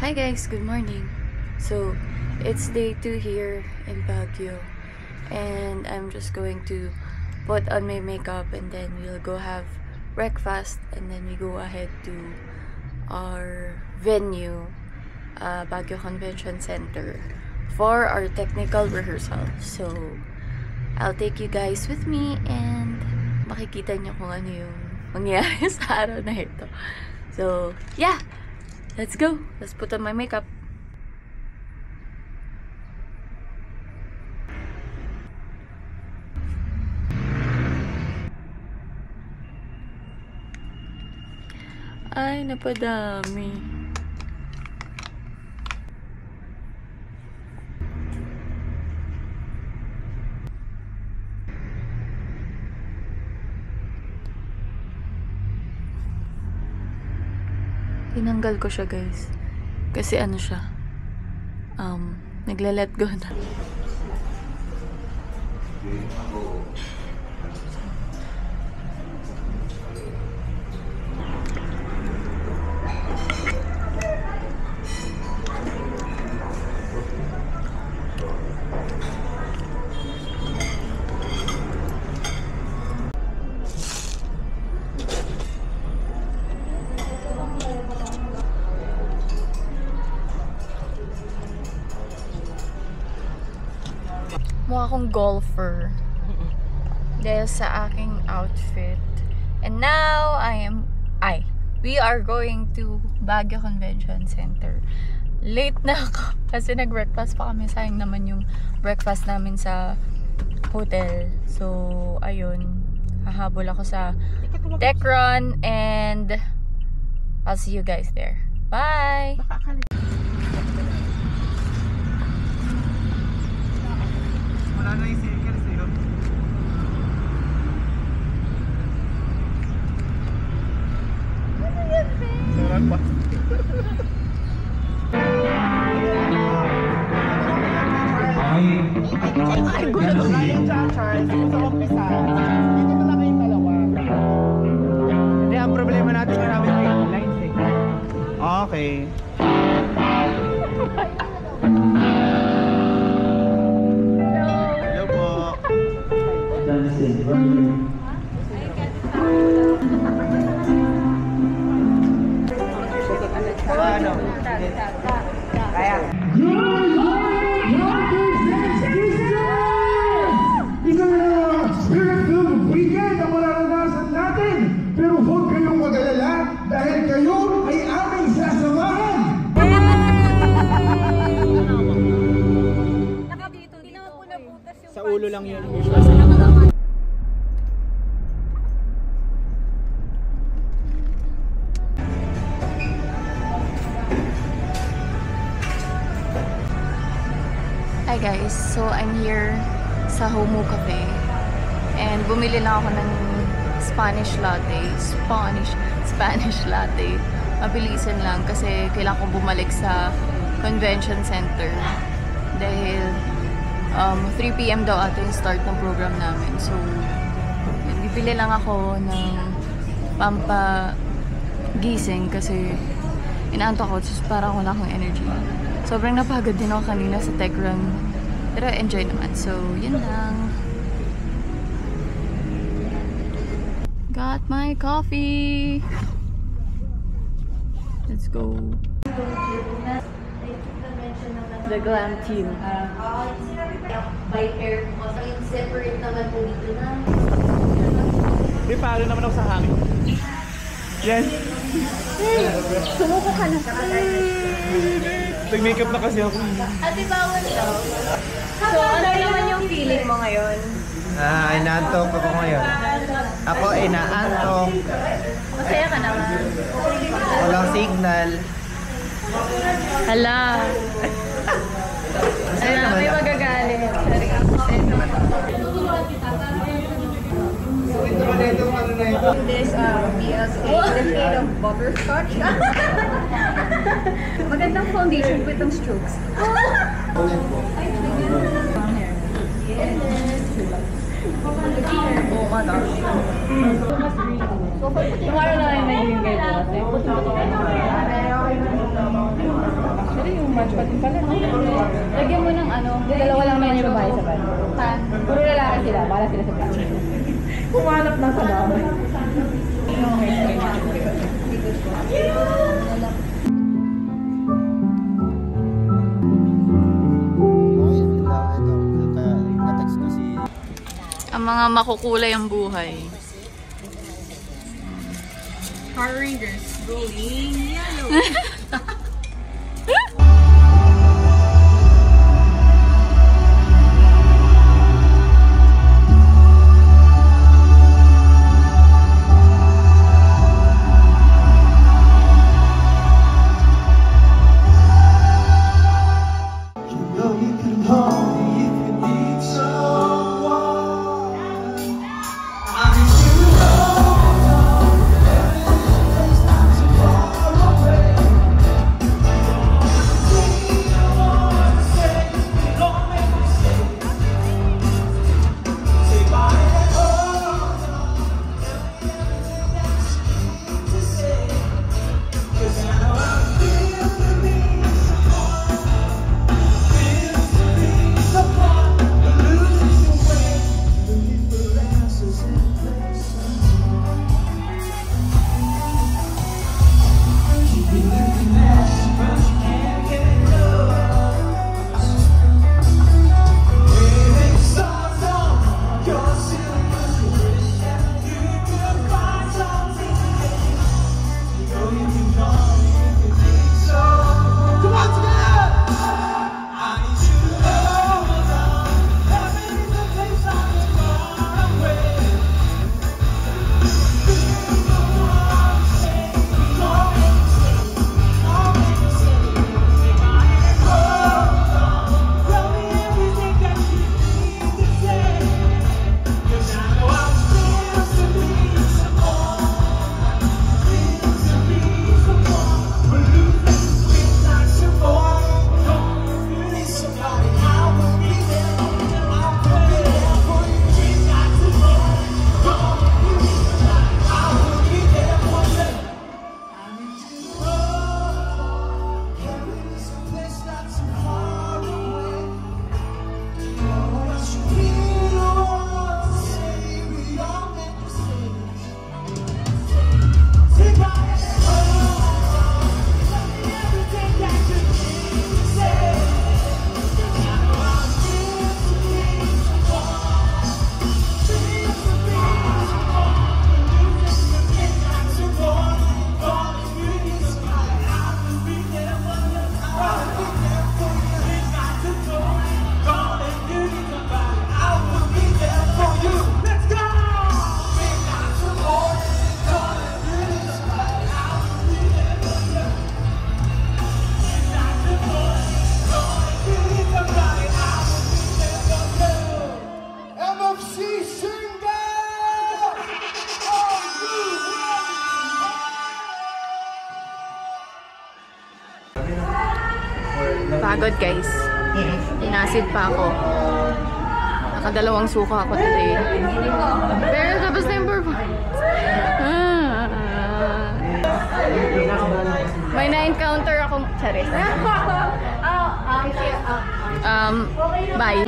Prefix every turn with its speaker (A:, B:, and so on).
A: Hi guys, good morning. So, it's day 2 here in Baguio. And I'm just going to put on my makeup and then we'll go have breakfast and then we go ahead to our venue, Baguio Convention Center, for our technical rehearsal. So, I'll take you guys with me and makikita nyo kung ano yung mangyayari sa araw na ito. So, yeah! Let's go! Let's put on my makeup. Ay, napadami. Tinanggal ko siya, guys. Kasi ano siya, nagla-let go na. Mukha akong golfer dahil sa aking outfit. And now we are going to Baguio Convention Center. Late na ako kasi nag-breakfast pa kami. Sayang naman yung breakfast namin sa hotel. So, ayun. Hahabol ako sa tech run and I'll see you guys there. Bye!
B: Wala na yung circle sa'yo.
A: Ano yan, babe?
B: Sarap pa.
A: Ay, gulo.
B: Charles, sa umpisa. Dito na lang kayong dalawa. Hindi, ang problema natin marami tayong lines eh. Okay. Hello po. Ano? Kaya.
C: Isa na spirit-filled weekend ang mararanasan natin. Pero huwag kayong mag-alala dahil kayo ay aming sasamahan.
B: Sa ulo lang yun.
A: Hi guys, so I'm here sa Homo Cafe and bumili lang ako ng Spanish latte. Mabilisan lang kasi kailangan kong bumalik sa convention center dahil 3 PM daw ata yung start ng program namin. So, bibili lang ako ng pampagising kasi inaantok ako, so parang wala akong energy. Sobrang napagod din ako kanina sa tech run. Pero enjoy naman. So, yun lang. Got my coffee. Let's go. The glam team. By air. Yung separate naman po dito na.
B: May palo naman ako sa hangin. Yes.
A: Sumuko ka na.
B: Nag-makeup na kasi ako.
A: Ate, bawal daw. So, ano naman yung feeling mo ngayon?
B: Inaantok ako ngayon. Ako inaantok.
A: Masaya ka naman.
B: Walang signal.
A: Hala. Ano, may magagalit.
D: This BLK is made of butterscotch. Magandang foundation po itong strokes.
A: Oh my gosh. Tomorrow na yung naging kayo kasi.
D: much pa din pala, no? Lagyan mo ng ano, dalawa lang naman yung babae sa van. Puro lalaki sila, bala sila sa van. Kumanap na sa dami.
A: Ang mga makukulay ang buhay.
D: Power Rangers, rolling yellow.
A: Pagod guys. Inasid pa ako. Nakadalawang suka ako today. Pero tapos na yung performance. May na-encounter akong charis. Bye.